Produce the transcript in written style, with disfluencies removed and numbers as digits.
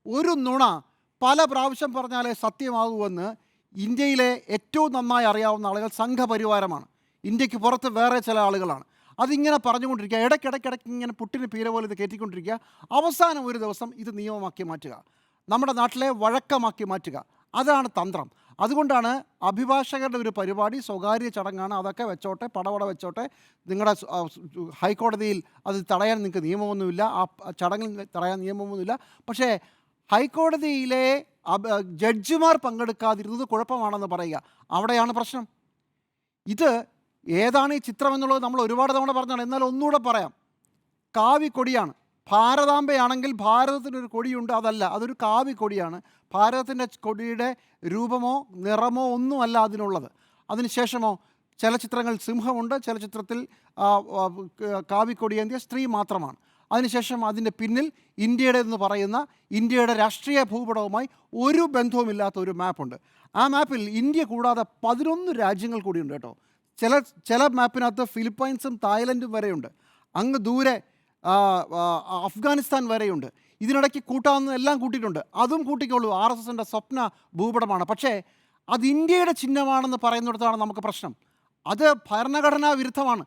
ഒരു നുണ പല പ്രാവശ്യം പറഞ്ഞാലേ സത്യമാകുമെന്ന് ഇന്ത്യയിലെ ഏറ്റവും നന്നായി അറിയാവുന്ന ആളുകൾ സംഘപരിവാരമാണ്. ഇന്ത്യക്ക് പുറത്ത് വേറെ ചില ആളുകളാണ്. അതിങ്ങനെ പറഞ്ഞുകൊണ്ടിരിക്കുക, ഇടയ്ക്കിടയ്ക്കിടയ്ക്ക് ഇങ്ങനെ പുട്ടിന് പീര പോലെ ഇത് കയറ്റിക്കൊണ്ടിരിക്കുക. അവസാനം ഒരു ദിവസം ഇത് നിയമമാക്കി മാറ്റുക, നമ്മുടെ നാട്ടിലെ വഴക്കമാക്കി മാറ്റുക. അതാണ് തന്ത്രം. അതുകൊണ്ടാണ് അഭിഭാഷകരുടെ ഒരു പരിപാടി, സ്വകാര്യ ചടങ്ങാണ്, അതൊക്കെ വെച്ചോട്ടെ, പടവട വെച്ചോട്ടെ, നിങ്ങളുടെ ഹൈക്കോടതിയിൽ അത് തടയാൻ നിങ്ങൾക്ക് നിയമമൊന്നുമില്ല, ആ ചടങ്ങിൽ തടയാൻ നിയമമൊന്നുമില്ല. പക്ഷേ ഹൈക്കോടതിയിലെ ജഡ്ജിമാർ പങ്കെടുക്കാതിരുന്നത് കുഴപ്പമാണെന്ന് പറയുക, അവിടെയാണ് പ്രശ്നം. ഇത് ഏതാണ് ഈ ചിത്രം എന്നുള്ളത് നമ്മൾ ഒരുപാട് തവണ പറഞ്ഞാണ്. എന്നാൽ ഒന്നുകൂടെ പറയാം. കാവിക്കൊടിയാണ്. ഭാരതാംബയാണെങ്കിൽ ഭാരതത്തിനൊരു കൊടിയുണ്ട്, അതല്ല, അതൊരു കാവിക്കൊടിയാണ്. ഭാരതത്തിൻ്റെ കൊടിയുടെ രൂപമോ നിറമോ ഒന്നുമല്ല അതിനുള്ളത്. അതിനുശേഷമോ ചില ചിത്രങ്ങൾ സിംഹമുണ്ട്, ചില ചിത്രത്തിൽ കാവിക്കൊടിയേന്തിയ സ്ത്രീ മാത്രമാണ്. അതിനുശേഷം അതിൻ്റെ പിന്നിൽ ഇന്ത്യയുടെ എന്ന് പറയുന്ന ഇന്ത്യയുടെ രാഷ്ട്രീയ ഭൂപടവുമായി ഒരു ബന്ധവുമില്ലാത്ത ഒരു മാപ്പുണ്ട്. ആ മാപ്പിൽ ഇന്ത്യ കൂടാതെ 11 രാജ്യങ്ങൾ കൂടിയുണ്ട് കേട്ടോ. ചില മാപ്പിനകത്ത് ഫിലിപ്പൈൻസും തായ്ലൻഡും വരെയുണ്ട്. അങ്ങ് ദൂരെ അഫ്ഗാനിസ്ഥാൻ വരെയുണ്ട്. ഇതിനിടയ്ക്ക് കൂട്ടാവുന്നതെല്ലാം കൂട്ടിയിട്ടുണ്ട്. അതും കൂട്ടിക്കോളൂ, RSSൻ്റെ സ്വപ്ന ഭൂപടമാണ്. പക്ഷേ അത് ഇന്ത്യയുടെ ചിഹ്നമാണെന്ന് പറയുന്നിടത്താണ് നമുക്ക് പ്രശ്നം. അത് ഭരണഘടനാ വിരുദ്ധമാണ്.